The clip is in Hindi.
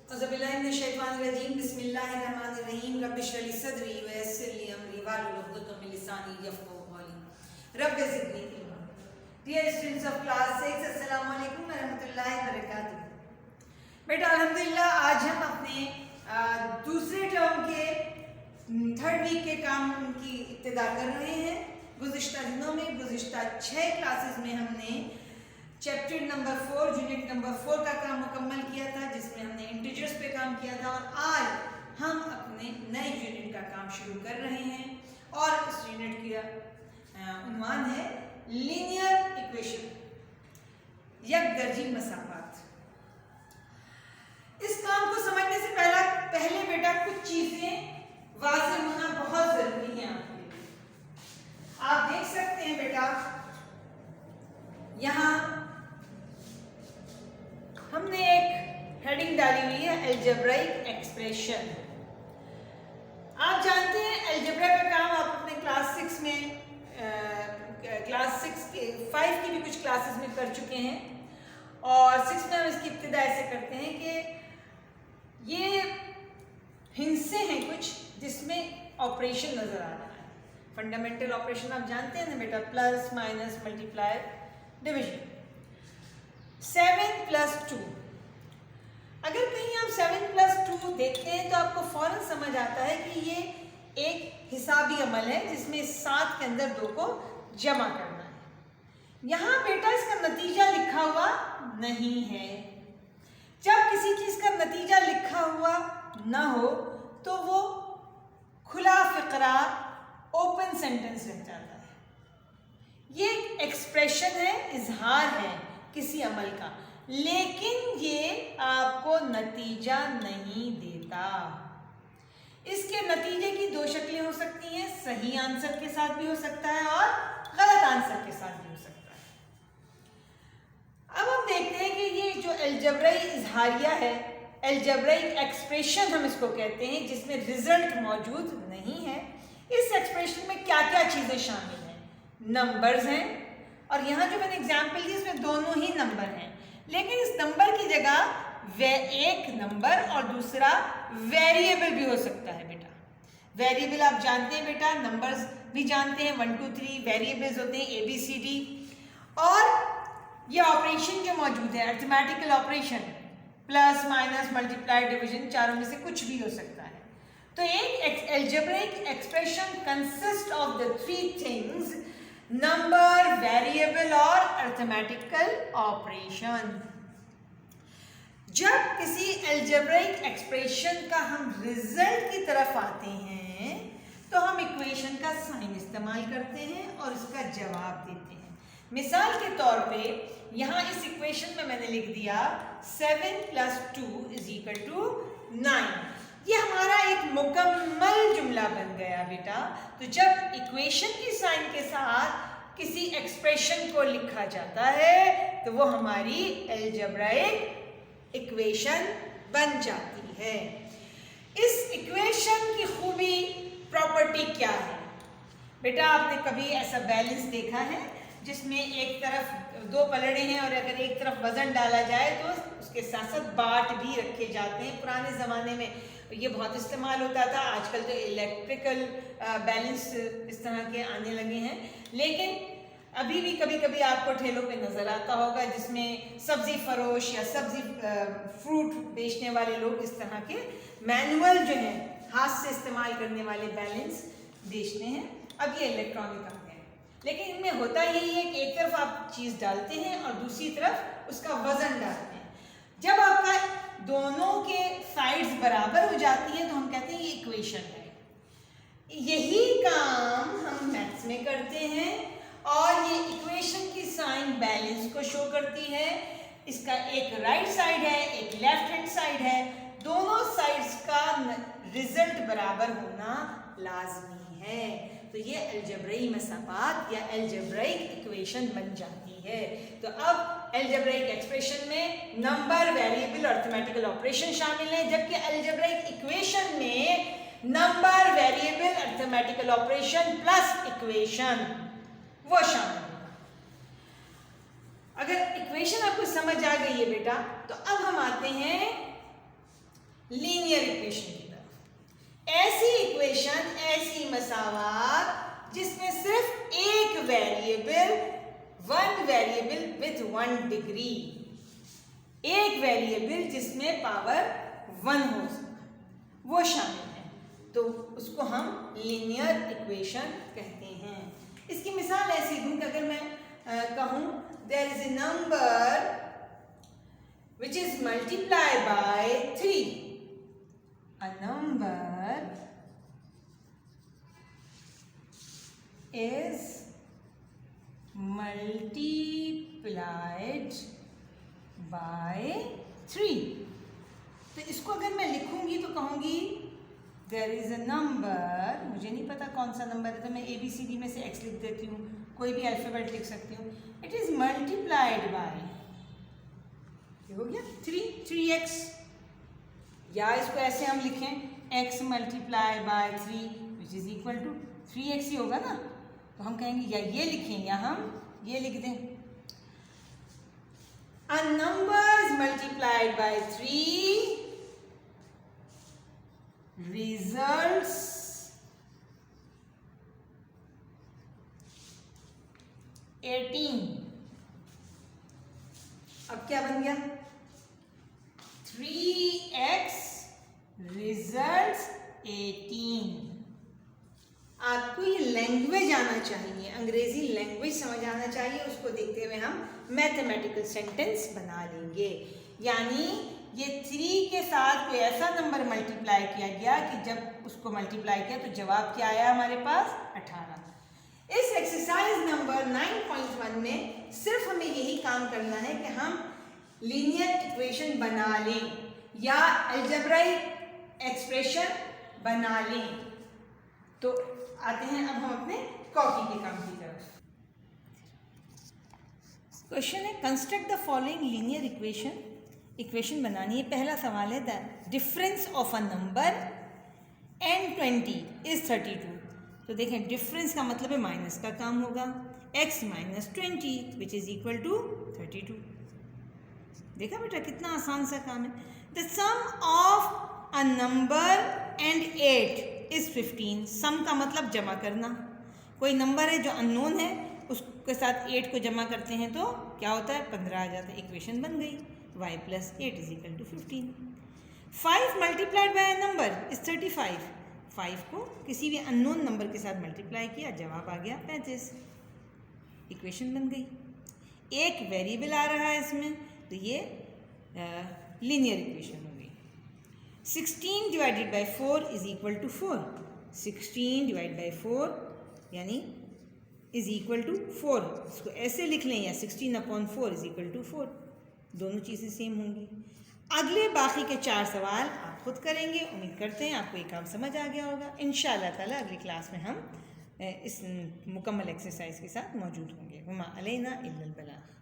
औज़ुबिल्लाहिमिनश्शैतानिर्रजीम बिस्मिल्लाहिर्रहमानिर्रहीम रब्बिश्रह ली सदरी व यस्सिर ली अमरी वाहलुल उक़दतम मिन लिसानी यफ़क़हू क़ौली rabbi ज़िदनी इल्मा। Dear students of class 6, अस्सलामु अलैकुम व रहमतुल्लाहि व बरकातुहू। बेटा अल्हम्दुलिल्लाह आज हम अपने दूसरे टर्म के थर्ड वीक के काम की इब्तिदा कर रहे हैं। गुज़िश्ता दिनों में गुज़िश्ता 6 क्लासेस में हमने चैप्टर नंबर 4 यूनिट नंबर 4 का काम मुकम्मल किया था, जिसमें हमने इंटीजर्स पे काम किया था, और आज हम अपने नए यूनिट का काम शुरू कर रहे हैं और इस यूनिट का उन्वान है लीनियर इक्वेशन, यकदर्जी मसाफात। इस काम को समझने से पहले बेटा कुछ चीजें वाज़ेह होना बहुत जरूरी है आपके लिए। आप देख सकते हैं बेटा यहाँ हमने एक हेडिंग डाली हुई है अलजेब्राइक एक्सप्रेशन। आप जानते हैं अलजेब्रा का काम आप अपने क्लास 6 में क्लास 6 के 5 की भी कुछ क्लासेस में कर चुके हैं, और 6 में हम इसकी इब्तिदा ऐसे करते हैं कि ये हिस्से हैं कुछ जिसमें ऑपरेशन नजर आ रहा है। फंडामेंटल ऑपरेशन आप जानते हैं ना बेटा, प्लस माइनस मल्टीप्लाई डिवीजन। 7 + 2, अगर कहीं आप 7 + 2 देखते हैं तो आपको फौरन समझ आता है कि ये एक हिसाबी अमल है जिसमें 7 के अंदर 2 को जमा करना है। यहाँ बेटा इसका नतीजा लिखा हुआ नहीं है। जब किसी चीज का नतीजा लिखा हुआ ना हो तो वो खुला फिक्रा, ओपन सेंटेंस रह जाता है। ये एक्सप्रेशन है, इजहार है किसी अमल का, लेकिन ये आपको नतीजा नहीं देता। इसके नतीजे की 2 शक्लें हो सकती हैं, सही आंसर के साथ भी हो सकता है और गलत आंसर के साथ भी हो सकता है। अब हम देखते हैं कि ये जो अलजेब्राई इजहारिया है, अलजेब्राइक एक्सप्रेशन हम इसको कहते हैं, जिसमें रिजल्ट मौजूद नहीं है। इस एक्सप्रेशन में क्या क्या चीजें शामिल हैं? नंबर्स हैं, और यहाँ जो मैंने एग्जाम्पल दी इसमें दोनों ही नंबर हैं, लेकिन इस नंबर की जगह एक नंबर और दूसरा वेरिएबल भी हो सकता है बेटा। वेरिएबल आप जानते हैं बेटा, नंबर्स भी जानते हैं 1 2 3, वेरिएबल्स होते हैं ABCD, और ये ऑपरेशन जो मौजूद है arithmetical operation, plus minus multiply division, चारों में से कुछ भी हो सकता है। तो एक algebraic expression consist of the 3 things: number, variable और अरिथमेटिकल ऑपरेशन। जब किसी अलजेब्रिक एक्सप्रेशन का हम रिजल्ट की तरफ आते हैं तो हम इक्वेशन का साइन इस्तेमाल करते हैं और इसका जवाब देते हैं। मिसाल के तौर पे यहाँ इस इक्वेशन में मैंने लिख दिया 7 + 2 = 9। ये हमारा एक मुकम्मल जुमला बन गया बेटा। तो जब इक्वेशन की साइन के साथ किसी एक्सप्रेशन को लिखा जाता है तो वो हमारी अलजेब्राइक इक्वेशन बन जाती है। इस इक्वेशन की खूबी, प्रॉपर्टी क्या है बेटा? आपने कभी ऐसा बैलेंस देखा है जिसमें एक तरफ 2 पलड़े हैं और अगर एक तरफ वजन डाला जाए तो उसके साथ साथ बाट भी रखे जाते हैं? पुराने ज़माने में ये बहुत इस्तेमाल होता था। आजकल तो इलेक्ट्रिकल बैलेंस इस तरह के आने लगे हैं, लेकिन अभी भी कभी कभी आपको ठेलों पे नज़र आता होगा जिसमें सब्ज़ी फरोश या सब्ज़ी फ्रूट बेचने वाले लोग इस तरह के मैनुअल जो हैं, हाथ से इस्तेमाल करने वाले बैलेंस बेचते हैं। अब ये इलेक्ट्रॉनिक आ गए हैं, लेकिन इनमें होता यही है कि एक तरफ आप चीज़ डालते हैं और दूसरी तरफ उसका वज़न डालते हैं। जब आपका दोनों के साइड्स बराबर हो जाती है तो हम कहते हैं ये इक्वेशन है। यही काम हम मैथ्स में करते हैं, और ये इक्वेशन की साइन बैलेंस को शो करती है। इसका एक राइट साइड है, एक लेफ्ट हैंड साइड है, दोनों साइड्स का रिजल्ट बराबर होना लाजमी है। तो ये अलजेब्राई मसाफात या अलजेब्राइक इक्वेशन बन जाती है। तो अब अलजेब्राइक एक्सप्रेशन में नंबर, वेरिएबल और अरिथमेटिकल ऑपरेशन शामिल हैं, जबकि अलजेब्राइक इक्वेशन में number, variable, arithmetical operation plus equation वो शामिल होगा। अगर इक्वेशन आपको समझ आ गई है बेटा, तो अब हम आते हैं ऐसी मसावात जिसमें सिर्फ एक variable, one variable with 1 degree, एक वेरिएबल जिसमें पावर 1 हो वो शामिल है, तो उसको हम लीनियर इक्वेशन कहते हैं। इसकी मिसाल ऐसी दूं कि अगर मैं कहूं there is a number which is multiplied by 3, a number is multiplied by 3। तो इसको अगर मैं लिखूंगी तो कहूंगी देयर इज अ नंबर, मुझे नहीं पता कौन सा नंबर है तो मैं ABCD में से x लिख देती हूँ, कोई भी अल्फाबेट लिख सकती हूँ। इट इज मल्टीप्लाइड बाय, हो गया 3x, या इसको ऐसे हम लिखें x multiply by 3 which is equal to 3x ही होगा ना, तो हम कहेंगे या ये लिखें या हम ये लिख दें। A number is multiplied by 3 results अब क्या बन गया 3x रिजल्ट्स 18। आपको ये लैंग्वेज आना चाहिए, अंग्रेजी लैंग्वेज समझ आना चाहिए, उसको देखते हुए हम मैथमेटिकल सेंटेंस बना लेंगे। यानी ये 3 के साथ कोई ऐसा नंबर मल्टीप्लाई किया गया कि जब उसको मल्टीप्लाई किया तो जवाब क्या आया हमारे पास 18। इस एक्सरसाइज नंबर 9.1 में सिर्फ हमें यही काम करना है कि हम लीनियर इक्वेशन बना लें या अलजेब्राइक एक्सप्रेशन बना लें। तो आते हैं अब हम अपने कॉपी के काम की तरफ। क्वेश्चन है construct the following linear equation. Equation बनानी है। पहला सवाल है the difference of a number and 20 is 32। तो देखें डिफरेंस का मतलब है माइनस का काम होगा, x minus 20 which is equal to 32। देखा बेटा कितना आसान सा काम है। The sum of a number and 8 is 15। Sum का मतलब जमा करना। कोई नंबर है जो अननोन है उसके साथ 8 को जमा करते हैं तो क्या होता है 15 आ जाता है। इक्वेशन बन गई y plus 8 is equal to 15। 5 multiplied by a number is 35। 5 को किसी भी अननोन नंबर के साथ मल्टीप्लाई किया, जवाब आ गया 35। इक्वेशन बन गई। एक वेरिएबल आ रहा है इसमें तो ये लीनियर इक्वेशन हो गई। 16 divided by 4 is equal to 4। 16 divide by 4 यानी इज इक्वल टू 4। इसको ऐसे लिख लें या 16/4 इज इक्वल टू 4। दोनों चीज़ें सेम होंगी। अगले बाकी के 4 सवाल आप खुद करेंगे। उम्मीद करते हैं आपको ये काम समझ आ गया होगा। इंशाअल्लाह ताला अगली क्लास में हम इस मुकम्मल एक्सरसाइज के साथ मौजूद होंगे। वमा अलैना इल्लल बलाग।